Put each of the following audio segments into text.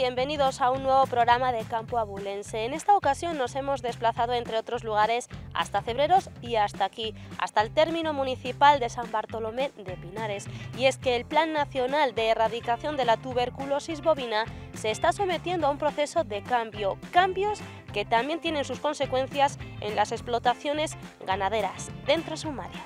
bienvenidos a un nuevo programa de Campo Abulense. En esta ocasión nos hemos desplazado, entre otros lugares, hasta Cebreros y hasta aquí, hasta el término municipal de San Bartolomé de Pinares. Y es que el Plan Nacional de Erradicación de la Tuberculosis Bovina se está sometiendo a un proceso de cambios que también tienen sus consecuencias en las explotaciones ganaderas dentro sumaria.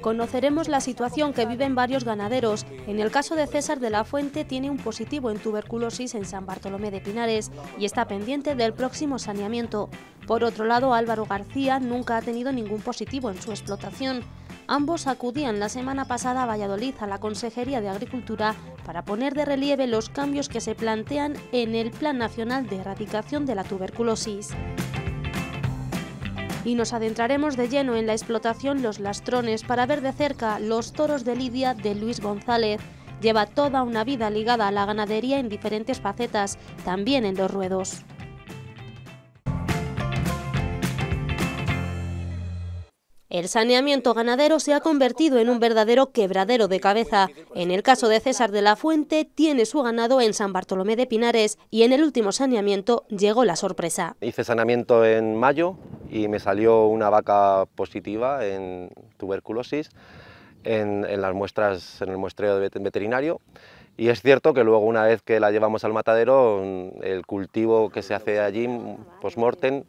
Conoceremos la situación que viven varios ganaderos. En el caso de César de la Fuente, tiene un positivo en tuberculosis en San Bartolomé de Pinares y está pendiente del próximo saneamiento. Por otro lado, Álvaro García nunca ha tenido ningún positivo en su explotación. Ambos acudían la semana pasada a Valladolid, a la Consejería de Agricultura, para poner de relieve los cambios que se plantean en el Plan Nacional de Erradicación de la Tuberculosis. Y nos adentraremos de lleno en la explotación Los Lastrones para ver de cerca los toros de lidia de Luis González. Lleva toda una vida ligada a la ganadería en diferentes facetas, también en los ruedos. El saneamiento ganadero se ha convertido en un verdadero quebradero de cabeza. En el caso de César de la Fuente, tiene su ganado en San Bartolomé de Pinares y en el último saneamiento llegó la sorpresa. Hice saneamiento en mayo y me salió una vaca positiva en tuberculosis en las muestras, en el muestreo veterinario. Y es cierto que luego, una vez que la llevamos al matadero, el cultivo que se hace allí post-mortem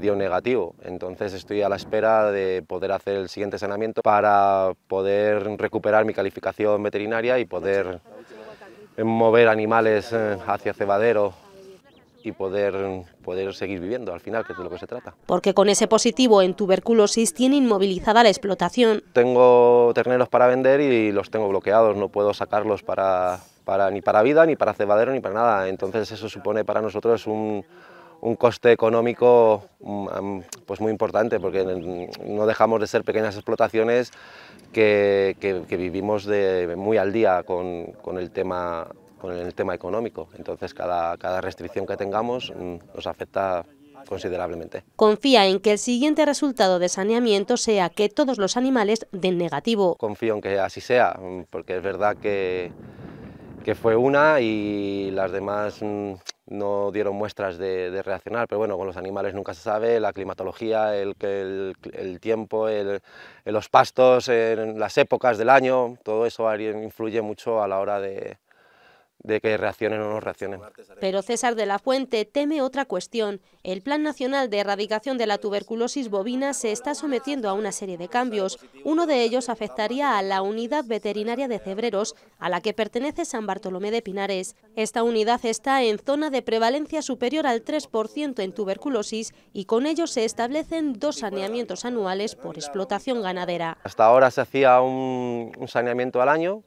dio negativo. Entonces estoy a la espera de poder hacer el siguiente saneamiento para poder recuperar mi calificación veterinaria y poder mover animales hacia cebadero y poder seguir viviendo al final, que es de lo que se trata. Porque con ese positivo en tuberculosis tiene inmovilizada la explotación. Tengo terneros para vender y los tengo bloqueados, no puedo sacarlos ni para vida, ni para cebadero, ni para nada. Entonces eso supone para nosotros un coste económico pues muy importante, porque no dejamos de ser pequeñas explotaciones que vivimos muy al día con el tema económico. Entonces cada restricción que tengamos nos afecta considerablemente. Confía en que el siguiente resultado de saneamiento sea que todos los animales den negativo. Confío en que así sea, porque es verdad que fue una y las demás no dieron muestras de reaccionar, pero bueno, con los animales nunca se sabe, la climatología, el tiempo, los pastos, en las épocas del año, todo eso influye mucho a la hora de que reaccionen o no reaccionen. Pero César de la Fuente teme otra cuestión. El Plan Nacional de Erradicación de la Tuberculosis Bovina se está sometiendo a una serie de cambios. Uno de ellos afectaría a la Unidad Veterinaria de Cebreros, a la que pertenece San Bartolomé de Pinares. Esta unidad está en zona de prevalencia superior al 3% en tuberculosis y con ello se establecen 2 saneamientos anuales por explotación ganadera. Hasta ahora se hacía un saneamiento al año.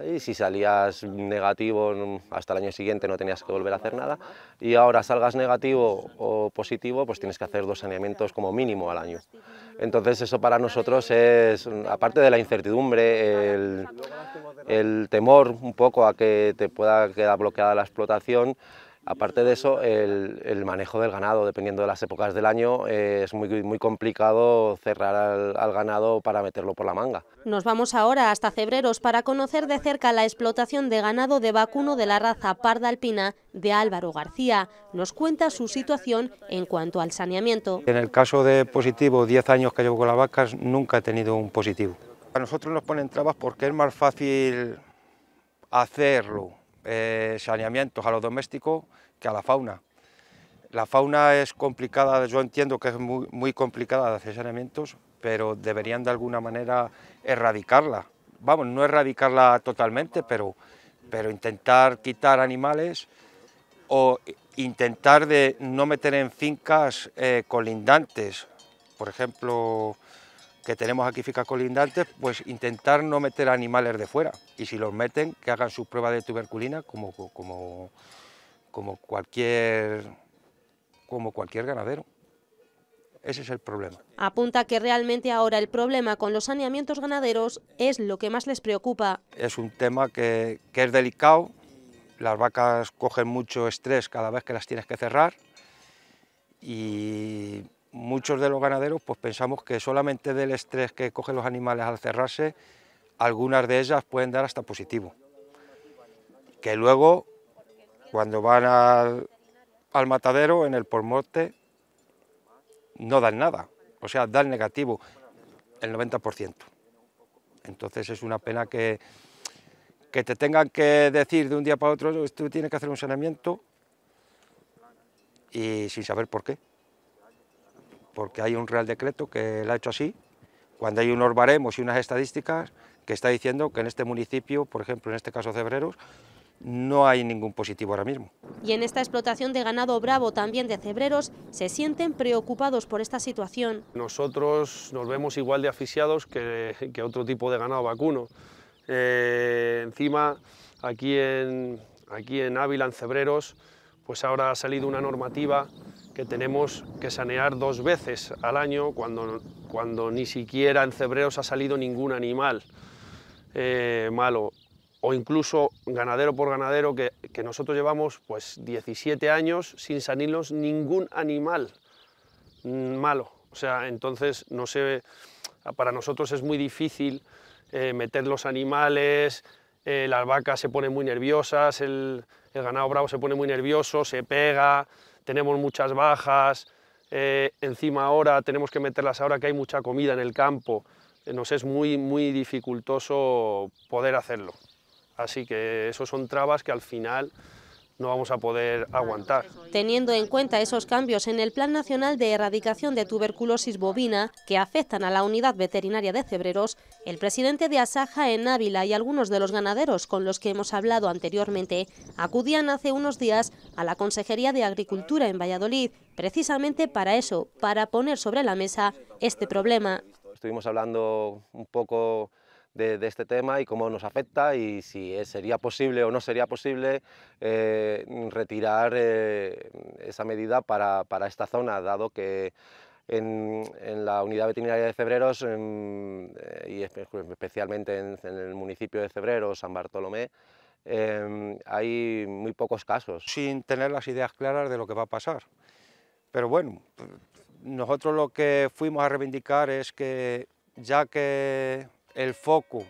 Y si salías negativo hasta el año siguiente no tenías que volver a hacer nada, y ahora salgas negativo o positivo pues tienes que hacer 2 saneamientos como mínimo al año. Entonces eso para nosotros es, aparte de la incertidumbre, el temor un poco a que te pueda quedar bloqueada la explotación. Aparte de eso, el manejo del ganado, dependiendo de las épocas del año, es muy complicado cerrar al ganado para meterlo por la manga. Nos vamos ahora hasta Cebreros para conocer de cerca la explotación de ganado de vacuno de la raza parda alpina de Álvaro García. Nos cuenta su situación en cuanto al saneamiento. En el caso de positivo, 10 años que llevo con las vacas, nunca he tenido un positivo. A nosotros nos ponen trabas porque es más fácil hacerlo. Saneamientos a los domésticos que a la fauna. La fauna es complicada, yo entiendo que es muy complicada de hacer saneamientos, pero deberían de alguna manera erradicarla. Vamos, no erradicarla totalmente, pero intentar quitar animales o intentar de no meter en fincas colindantes. Por ejemplo, que tenemos aquí fincas colindantes, pues intentar no meter animales de fuera, y si los meten, que hagan sus pruebas de tuberculina como cualquier ganadero. Ese es el problema. Apunta que realmente ahora el problema con los saneamientos ganaderos es lo que más les preocupa. Es un tema que es delicado, las vacas cogen mucho estrés cada vez que las tienes que cerrar, y muchos de los ganaderos pues pensamos que solamente del estrés que cogen los animales al cerrarse, algunas de ellas pueden dar hasta positivo. que luego, cuando van al matadero, en el postmortem, no dan nada, o sea, dan negativo, el 90%. Entonces es una pena que te tengan que decir de un día para otro, tú tienes que hacer un saneamiento, y sin saber por qué. Porque hay un Real Decreto que lo ha hecho así, cuando hay unos baremos y unas estadísticas que está diciendo que en este municipio, por ejemplo, en este caso Cebreros, no hay ningún positivo ahora mismo. Y en esta explotación de ganado bravo, también de cebreros, se sienten preocupados por esta situación. Nosotros nos vemos igual de asfixiados que otro tipo de ganado vacuno. Encima, aquí en Ávila, en Cebreros, pues ahora ha salido una normativa que tenemos que sanear 2 veces al año, cuando ni siquiera en Cebreros ha salido ningún animal malo, o incluso ganadero por ganadero, que nosotros llevamos pues 17 años sin sanirnos ningún animal malo. O sea, entonces, no sé, para nosotros es muy difícil meter los animales, las vacas se ponen muy nerviosas, el ganado bravo se pone muy nervioso, se pega, tenemos muchas bajas, encima ahora tenemos que meterlas ahora que hay mucha comida en el campo, nos es muy dificultoso poder hacerlo. Así que eso son trabas que al final no vamos a poder aguantar. Teniendo en cuenta esos cambios en el Plan Nacional de Erradicación de Tuberculosis Bovina que afectan a la Unidad Veterinaria de Cebreros, el presidente de Asaja en Ávila y algunos de los ganaderos con los que hemos hablado anteriormente acudían hace unos días a la Consejería de Agricultura en Valladolid, precisamente para eso, para poner sobre la mesa este problema. Estuvimos hablando un poco de este tema y cómo nos afecta y si sería posible o no sería posible retirar esa medida para esta zona, dado que en la Unidad Veterinaria de Cebreros y especialmente en el municipio de Cebreros, San Bartolomé, hay muy pocos casos. Sin tener las ideas claras de lo que va a pasar. Pero bueno, nosotros lo que fuimos a reivindicar es que, ya que el foco,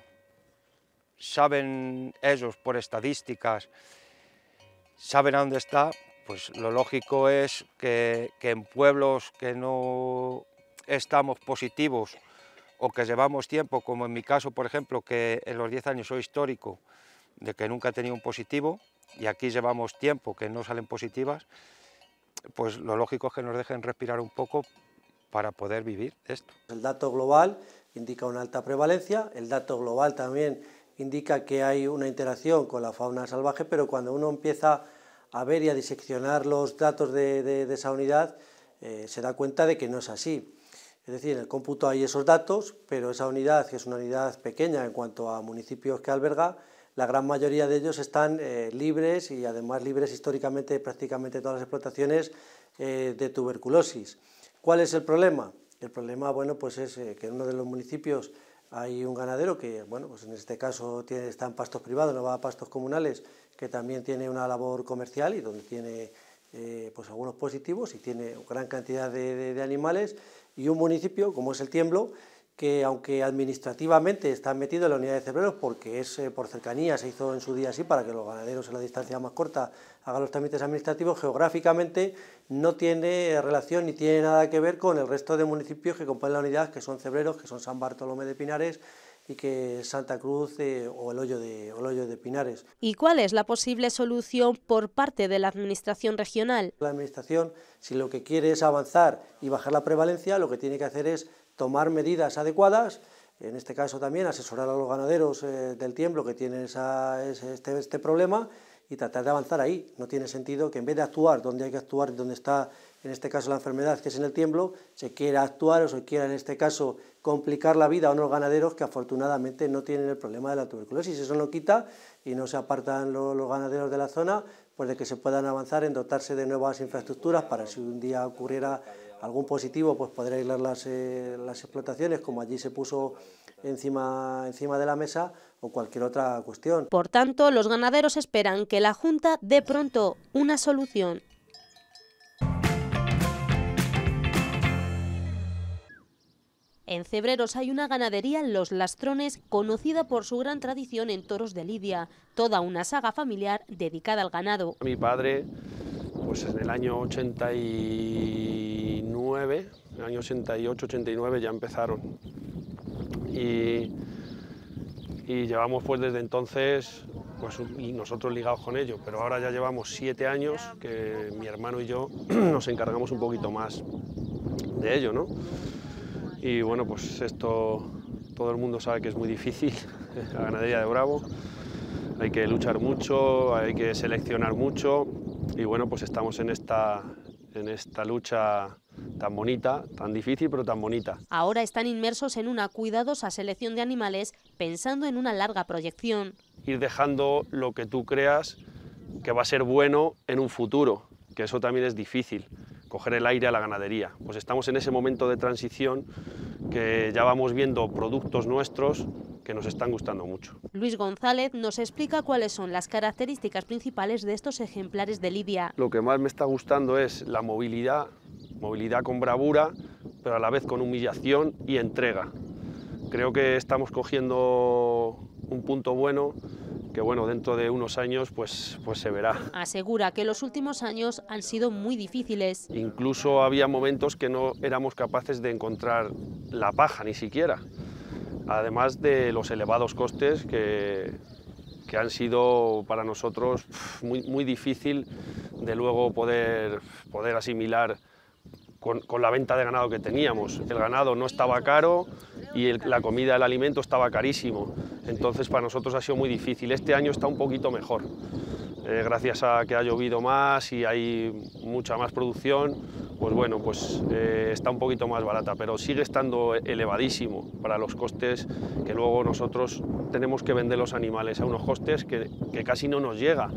saben ellos por estadísticas, saben a dónde está, pues lo lógico es que en pueblos que no estamos positivos o que llevamos tiempo, como en mi caso, por ejemplo, que en los 10 años soy histórico de que nunca he tenido un positivo y aquí llevamos tiempo que no salen positivas, pues lo lógico es que nos dejen respirar un poco para poder vivir esto. El dato global indica una alta prevalencia, el dato global también indica que hay una interacción con la fauna salvaje, pero cuando uno empieza a ver y a diseccionar los datos de esa unidad, se da cuenta de que no es así. Es decir, en el cómputo hay esos datos, pero esa unidad, que es una unidad pequeña en cuanto a municipios que alberga, la gran mayoría de ellos están libres y además libres históricamente prácticamente todas las explotaciones de tuberculosis. ¿Cuál es el problema? El problema, bueno, pues es que en uno de los municipios hay un ganadero que, bueno, pues en este caso está en pastos privados, no va a pastos comunales, que también tiene una labor comercial y donde tiene pues algunos positivos y tiene gran cantidad de animales, y un municipio como es el Tiemblo, que aunque administrativamente está metido en la unidad de Cebreros, porque es por cercanía, se hizo en su día así para que los ganaderos en la distancia más corta hagan los trámites administrativos, geográficamente no tiene relación ni tiene nada que ver con el resto de municipios que componen la unidad, que son Cebreros, que son San Bartolomé de Pinares y que es Santa Cruz o el Hoyo de Pinares. ¿Y cuál es la posible solución por parte de la Administración regional? La Administración, si lo que quiere es avanzar y bajar la prevalencia, lo que tiene que hacer es tomar medidas adecuadas, en este caso también asesorar a los ganaderos del Tiemblo que tienen este problema y tratar de avanzar ahí. No tiene sentido que en vez de actuar donde hay que actuar, donde está en este caso la enfermedad, que es en el Tiemblo, se quiera actuar o se quiera en este caso complicar la vida a unos ganaderos que afortunadamente no tienen el problema de la tuberculosis. Eso no quita y no se apartan los ganaderos de la zona, pues de que se puedan avanzar en dotarse de nuevas infraestructuras para si un día ocurriera algún positivo, pues poder aislar las explotaciones, como allí se puso encima de la mesa, o cualquier otra cuestión. Por tanto, los ganaderos esperan que la Junta dé pronto una solución. En Cebreros hay una ganadería, Los Lastrones, conocida por su gran tradición en toros de lidia, toda una saga familiar dedicada al ganado. Mi padre, pues en el año 89, en el año 88-89 ya empezaron y llevamos pues desde entonces, pues, y nosotros ligados con ello, pero ahora ya llevamos 7 años que mi hermano y yo nos encargamos un poquito más de ello, ¿no? Y bueno, pues esto todo el mundo sabe que es muy difícil, la ganadería de Bravo, hay que luchar mucho, hay que seleccionar mucho y bueno, pues estamos en esta lucha tan bonita, tan difícil pero tan bonita. Ahora están inmersos en una cuidadosa selección de animales pensando en una larga proyección. Ir dejando lo que tú creas que va a ser bueno en un futuro, que eso también es difícil, coger el aire a la ganadería. Pues estamos en ese momento de transición que ya vamos viendo productos nuestros que nos están gustando mucho. Luis González nos explica cuáles son las características principales de estos ejemplares de lidia. Lo que más me está gustando es la movilidad con bravura, pero a la vez con humillación y entrega. Creo que estamos cogiendo un punto bueno, que bueno, dentro de unos años pues se verá. Asegura que los últimos años han sido muy difíciles. Incluso había momentos que no éramos capaces de encontrar la paja ni siquiera, además de los elevados costes que han sido para nosotros muy difícil de luego poder asimilar con la venta de ganado que teníamos. El ganado no estaba caro y la comida, el alimento estaba carísimo. Entonces para nosotros ha sido muy difícil. Este año está un poquito mejor. Gracias a que ha llovido más y hay mucha más producción, pues bueno, pues está un poquito más barata, pero sigue estando elevadísimo para los costes que luego nosotros tenemos que vender los animales a unos costes que casi no nos llega.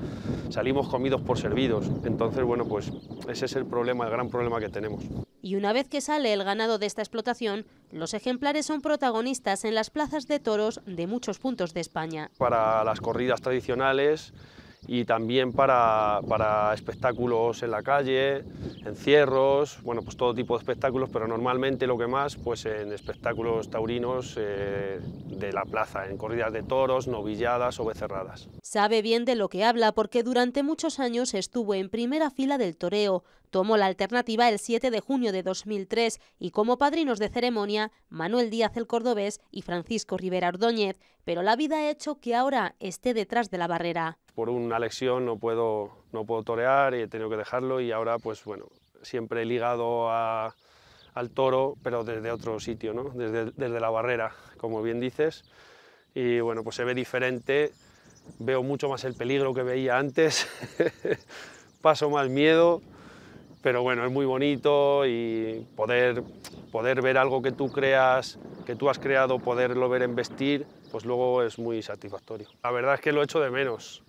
Salimos comidos por servidos. Entonces, bueno, pues ese es el problema, el gran problema que tenemos. Y una vez que sale el ganado de esta explotación, los ejemplares son protagonistas en las plazas de toros de muchos puntos de España. Para las corridas tradicionales y también para espectáculos en la calle, encierros, bueno, pues todo tipo de espectáculos, pero normalmente lo que más, pues en espectáculos taurinos de la plaza, en corridas de toros, novilladas o becerradas. Sabe bien de lo que habla porque durante muchos años estuvo en primera fila del toreo. Tomó la alternativa el 7 de junio de 2003 y como padrinos de ceremonia, Manuel Díaz el Cordobés y Francisco Rivera Ordóñez, pero la vida ha hecho que ahora esté detrás de la barrera. Por una lesión no puedo torear y he tenido que dejarlo y ahora pues bueno, siempre ligado al toro, pero desde otro sitio, ¿no? Desde la barrera, como bien dices, y bueno, pues se ve diferente, veo mucho más el peligro que veía antes, paso más miedo, pero bueno, es muy bonito y poder ver algo que tú creas, que tú has creado, poderlo ver en vestir, pues luego es muy satisfactorio. La verdad es que lo echo de menos,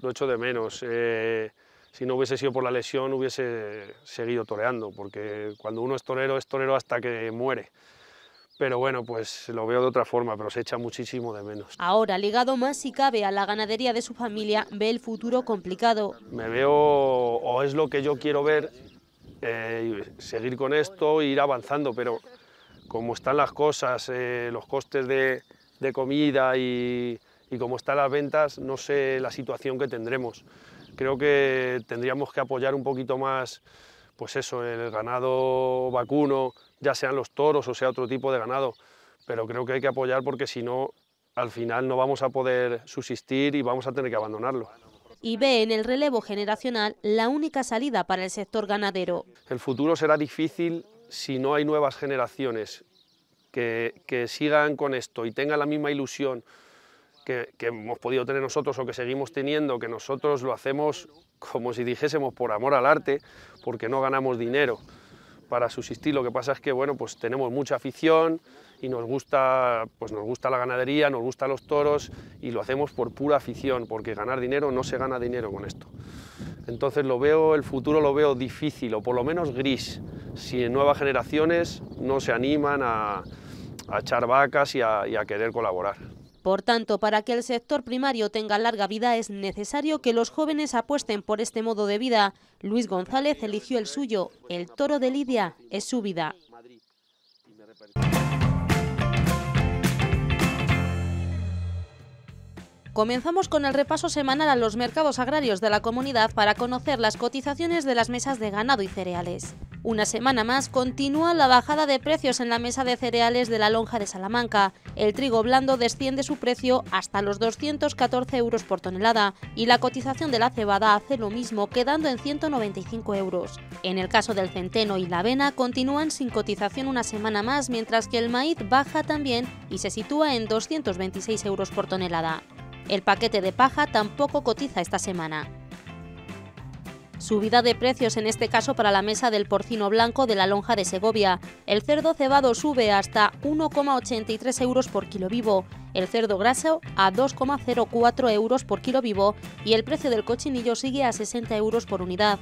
si no hubiese sido por la lesión hubiese seguido toreando, porque cuando uno es torero hasta que muere. Pero bueno, pues lo veo de otra forma, pero se echa muchísimo de menos. Ahora, ligado más si cabe a la ganadería de su familia, ve el futuro complicado. Me veo, o es lo que yo quiero ver, seguir con esto e ir avanzando, pero como están las cosas, los costes de comida y como están las ventas, no sé la situación que tendremos. Creo que tendríamos que apoyar un poquito más, pues eso, el ganado vacuno, ya sean los toros o sea otro tipo de ganado, pero creo que hay que apoyar porque si no, al final no vamos a poder subsistir y vamos a tener que abandonarlo. Y ve en el relevo generacional la única salida para el sector ganadero. El futuro será difícil si no hay nuevas generaciones que sigan con esto y tengan la misma ilusión que hemos podido tener nosotros o que seguimos teniendo, que nosotros lo hacemos como si dijésemos por amor al arte, porque no ganamos dinero para subsistir. Lo que pasa es que bueno, pues tenemos mucha afición y nos gusta la ganadería, nos gustan los toros y lo hacemos por pura afición, porque ganar dinero no se gana dinero con esto. Entonces el futuro lo veo difícil o por lo menos gris, si en nuevas generaciones no se animan a echar vacas y a querer colaborar. Por tanto, para que el sector primario tenga larga vida es necesario que los jóvenes apuesten por este modo de vida. Luis González eligió el suyo, el toro de lidia es su vida. Comenzamos con el repaso semanal a los mercados agrarios de la comunidad para conocer las cotizaciones de las mesas de ganado y cereales. Una semana más continúa la bajada de precios en la mesa de cereales de la Lonja de Salamanca. El trigo blando desciende su precio hasta los 214 euros por tonelada y la cotización de la cebada hace lo mismo, quedando en 195 euros. En el caso del centeno y la avena continúan sin cotización una semana más, mientras que el maíz baja también y se sitúa en 226 euros por tonelada. El paquete de paja tampoco cotiza esta semana. Subida de precios en este caso para la mesa del porcino blanco de la Lonja de Segovia. El cerdo cebado sube hasta 1,83 euros por kilo vivo, el cerdo graso a 2,04 euros por kilo vivo y el precio del cochinillo sigue a 60 euros por unidad.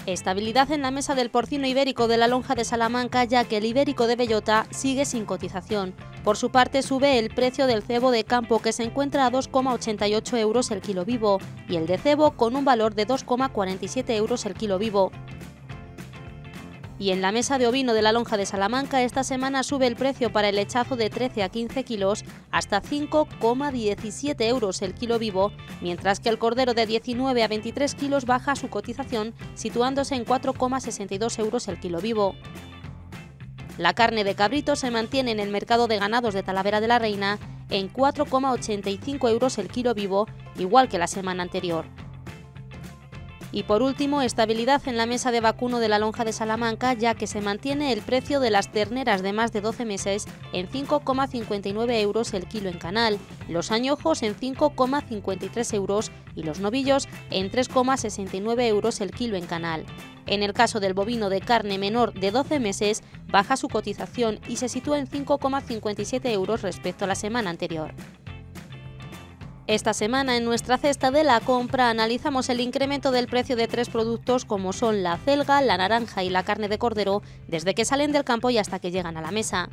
Estabilidad en la mesa del porcino ibérico de la Lonja de Salamanca, ya que el ibérico de bellota sigue sin cotización. Por su parte sube el precio del cebo de campo, que se encuentra a 2,88 euros el kilo vivo, y el de cebo con un valor de 2,47 euros el kilo vivo. Y en la mesa de ovino de la Lonja de Salamanca esta semana sube el precio para el lechazo de 13 a 15 kilos hasta 5,17 euros el kilo vivo, mientras que el cordero de 19 a 23 kilos baja su cotización, situándose en 4,62 euros el kilo vivo. La carne de cabrito se mantiene en el mercado de ganados de Talavera de la Reina en 4,85 euros el kilo vivo, igual que la semana anterior. Y por último, estabilidad en la mesa de vacuno de la Lonja de Salamanca, ya que se mantiene el precio de las terneras de más de 12 meses en 5,59 euros el kilo en canal, los añojos en 5,53 euros y los novillos en 3,69 euros el kilo en canal. En el caso del bovino de carne menor de 12 meses, baja su cotización y se sitúa en 5,57 euros respecto a la semana anterior. Esta semana en nuestra cesta de la compra analizamos el incremento del precio de 3 productos como son la acelga, la naranja y la carne de cordero desde que salen del campo y hasta que llegan a la mesa.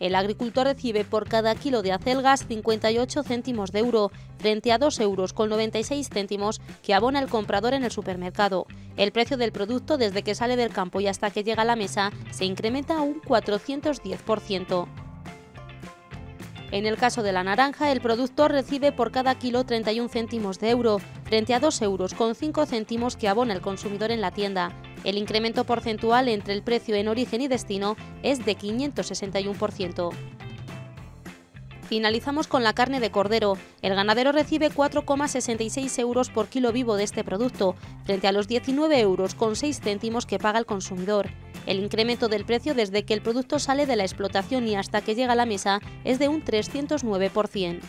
El agricultor recibe por cada kilo de acelgas 58 céntimos de euro, frente a 2,96 euros que abona el comprador en el supermercado. El precio del producto desde que sale del campo y hasta que llega a la mesa se incrementa un 410%. En el caso de la naranja, el productor recibe por cada kilo 31 céntimos de euro, frente a 2,05 euros que abona el consumidor en la tienda. El incremento porcentual entre el precio en origen y destino es de 561%. Finalizamos con la carne de cordero. El ganadero recibe 4,66 euros por kilo vivo de este producto, frente a los 19,06 euros que paga el consumidor. El incremento del precio desde que el producto sale de la explotación y hasta que llega a la mesa es de un 309%.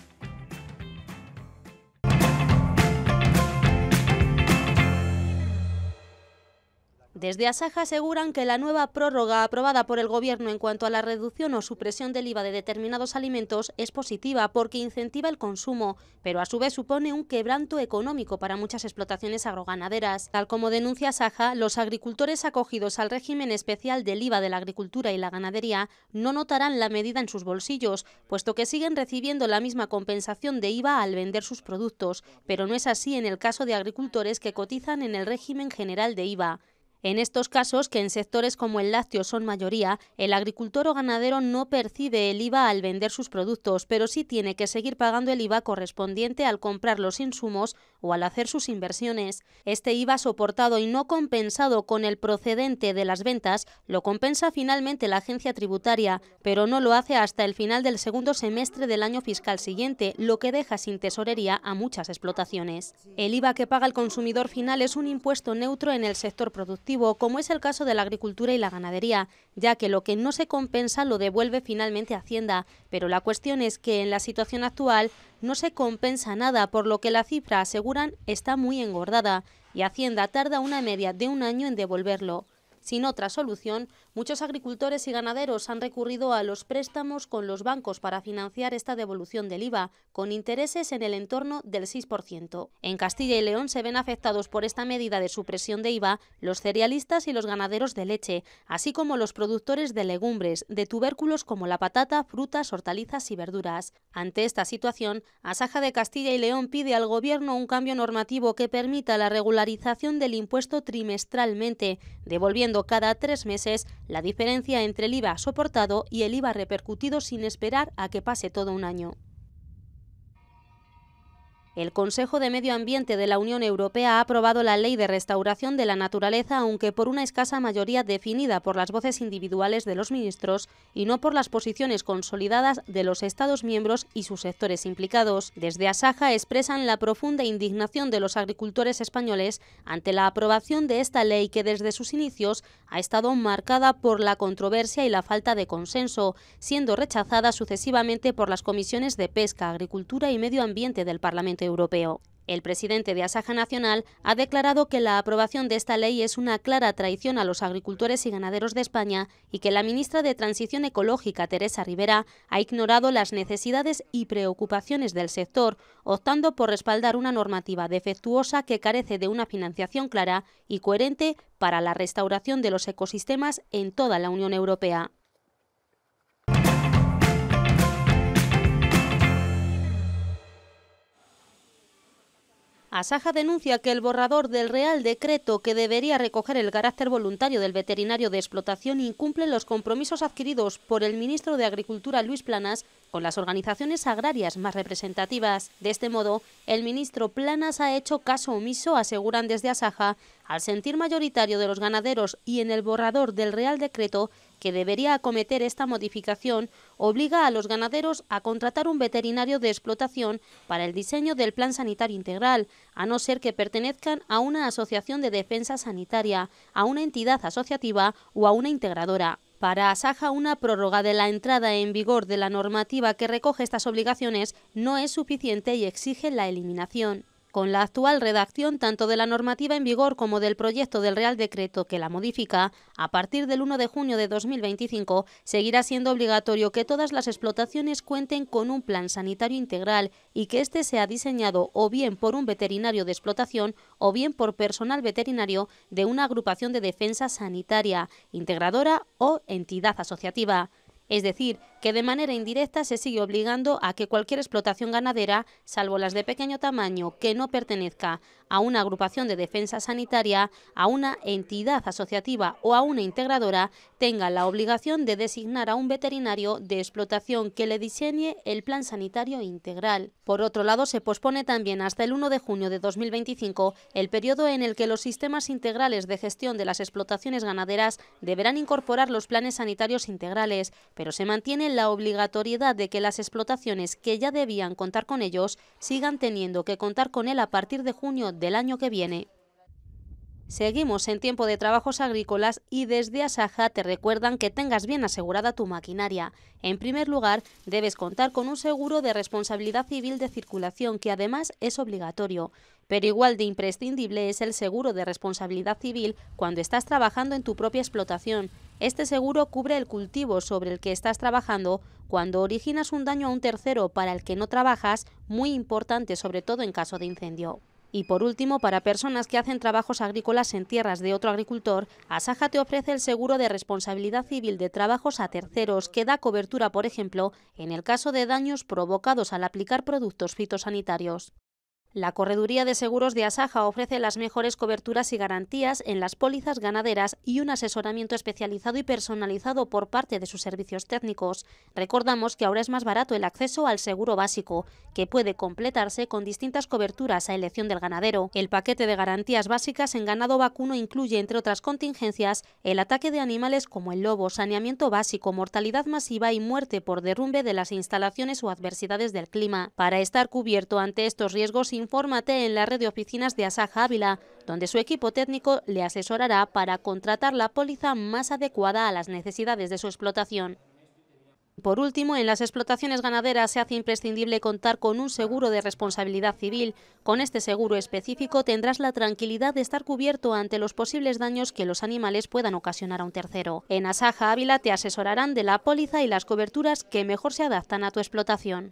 Desde Asaja aseguran que la nueva prórroga aprobada por el Gobierno en cuanto a la reducción o supresión del IVA de determinados alimentos es positiva porque incentiva el consumo, pero a su vez supone un quebranto económico para muchas explotaciones agroganaderas. Tal como denuncia Asaja, los agricultores acogidos al régimen especial del IVA de la agricultura y la ganadería no notarán la medida en sus bolsillos, puesto que siguen recibiendo la misma compensación de IVA al vender sus productos, pero no es así en el caso de agricultores que cotizan en el régimen general de IVA. En estos casos, que en sectores como el lácteo son mayoría, el agricultor o ganadero no percibe el IVA al vender sus productos, pero sí tiene que seguir pagando el IVA correspondiente al comprar los insumos o al hacer sus inversiones. Este IVA soportado y no compensado con el procedente de las ventas lo compensa finalmente la agencia tributaria, pero no lo hace hasta el final del segundo semestre del año fiscal siguiente, lo que deja sin tesorería a muchas explotaciones. El IVA que paga el consumidor final es un impuesto neutro en el sector productivo, como es el caso de la agricultura y la ganadería, ya que lo que no se compensa lo devuelve finalmente Hacienda, pero la cuestión es que en la situación actual no se compensa nada, por lo que la cifra, aseguran, está muy engordada y Hacienda tarda una media de un año en devolverlo. Sin otra solución, muchos agricultores y ganaderos han recurrido a los préstamos con los bancos para financiar esta devolución del IVA, con intereses en el entorno del 6%. En Castilla y León se ven afectados por esta medida de supresión de IVA los cerealistas y los ganaderos de leche, así como los productores de legumbres, de tubérculos como la patata, frutas, hortalizas y verduras. Ante esta situación, Asaja de Castilla y León pide al Gobierno un cambio normativo que permita la regularización del impuesto trimestralmente, devolviendo cada 3 meses la diferencia entre el IVA soportado y el IVA repercutido sin esperar a que pase todo un año. El Consejo de Medio Ambiente de la Unión Europea ha aprobado la Ley de Restauración de la Naturaleza, aunque por una escasa mayoría definida por las voces individuales de los ministros y no por las posiciones consolidadas de los Estados miembros y sus sectores implicados. Desde Asaja expresan la profunda indignación de los agricultores españoles ante la aprobación de esta ley que desde sus inicios ha estado marcada por la controversia y la falta de consenso, siendo rechazada sucesivamente por las comisiones de Pesca, Agricultura y Medio Ambiente del Parlamento Europeo. El presidente de Asaja Nacional ha declarado que la aprobación de esta ley es una clara traición a los agricultores y ganaderos de España y que la ministra de Transición Ecológica, Teresa Rivera, ha ignorado las necesidades y preocupaciones del sector, optando por respaldar una normativa defectuosa que carece de una financiación clara y coherente para la restauración de los ecosistemas en toda la Unión Europea. Asaja denuncia que el borrador del Real Decreto que debería recoger el carácter voluntario del veterinario de explotación incumple los compromisos adquiridos por el ministro de Agricultura, Luis Planas, con las organizaciones agrarias más representativas. De este modo, el ministro Planas ha hecho caso omiso, aseguran desde Asaja, al sentir mayoritario de los ganaderos y en el borrador del Real Decreto que debería acometer esta modificación, obliga a los ganaderos a contratar un veterinario de explotación para el diseño del Plan Sanitario Integral, a no ser que pertenezcan a una asociación de defensa sanitaria, a una entidad asociativa o a una integradora. Para Asaja, una prórroga de la entrada en vigor de la normativa que recoge estas obligaciones no es suficiente y exige la eliminación. Con la actual redacción tanto de la normativa en vigor como del proyecto del Real Decreto que la modifica, a partir del 1 de junio de 2025 seguirá siendo obligatorio que todas las explotaciones cuenten con un plan sanitario integral y que éste sea diseñado o bien por un veterinario de explotación o bien por personal veterinario de una agrupación de defensa sanitaria, integradora o entidad asociativa. Es decir, que de manera indirecta se sigue obligando a que cualquier explotación ganadera, salvo las de pequeño tamaño, que no pertenezca a una agrupación de defensa sanitaria, a una entidad asociativa o a una integradora, tenga la obligación de designar a un veterinario de explotación que le diseñe el plan sanitario integral. Por otro lado, se pospone también hasta el 1 de junio de 2025 el periodo en el que los sistemas integrales de gestión de las explotaciones ganaderas deberán incorporar los planes sanitarios integrales, pero se mantiene la obligatoriedad de que las explotaciones que ya debían contar con ellos sigan teniendo que contar con él a partir de junio del año que viene. Seguimos en tiempo de trabajos agrícolas y desde Asaja te recuerdan que tengas bien asegurada tu maquinaria. En primer lugar, debes contar con un seguro de responsabilidad civil de circulación que además es obligatorio. Pero igual de imprescindible es el seguro de responsabilidad civil cuando estás trabajando en tu propia explotación. Este seguro cubre el cultivo sobre el que estás trabajando cuando originas un daño a un tercero para el que no trabajas, muy importante sobre todo en caso de incendio. Y por último, para personas que hacen trabajos agrícolas en tierras de otro agricultor, Asaja te ofrece el seguro de responsabilidad civil de trabajos a terceros que da cobertura, por ejemplo, en el caso de daños provocados al aplicar productos fitosanitarios. La Correduría de Seguros de Asaja ofrece las mejores coberturas y garantías en las pólizas ganaderas y un asesoramiento especializado y personalizado por parte de sus servicios técnicos. Recordamos que ahora es más barato el acceso al seguro básico, que puede completarse con distintas coberturas a elección del ganadero. El paquete de garantías básicas en ganado vacuno incluye, entre otras contingencias, el ataque de animales como el lobo, saneamiento básico, mortalidad masiva y muerte por derrumbe de las instalaciones o adversidades del clima. Para estar cubierto ante estos riesgos, infórmate en la red de oficinas de Asaja Ávila, donde su equipo técnico le asesorará para contratar la póliza más adecuada a las necesidades de su explotación. Por último, en las explotaciones ganaderas se hace imprescindible contar con un seguro de responsabilidad civil. Con este seguro específico tendrás la tranquilidad de estar cubierto ante los posibles daños que los animales puedan ocasionar a un tercero. En Asaja Ávila te asesorarán de la póliza y las coberturas que mejor se adaptan a tu explotación.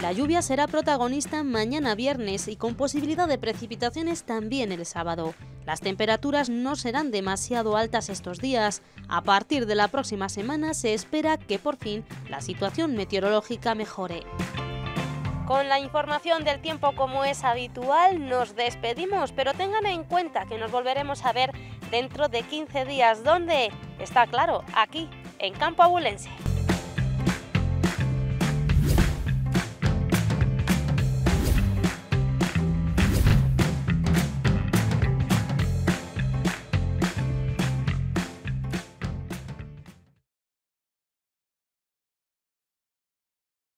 La lluvia será protagonista mañana viernes y con posibilidad de precipitaciones también el sábado. Las temperaturas no serán demasiado altas estos días. A partir de la próxima semana se espera que por fin la situación meteorológica mejore. Con la información del tiempo como es habitual nos despedimos, pero tengan en cuenta que nos volveremos a ver dentro de 15 días. ¿Dónde? Está claro, aquí, en Campo Abulense.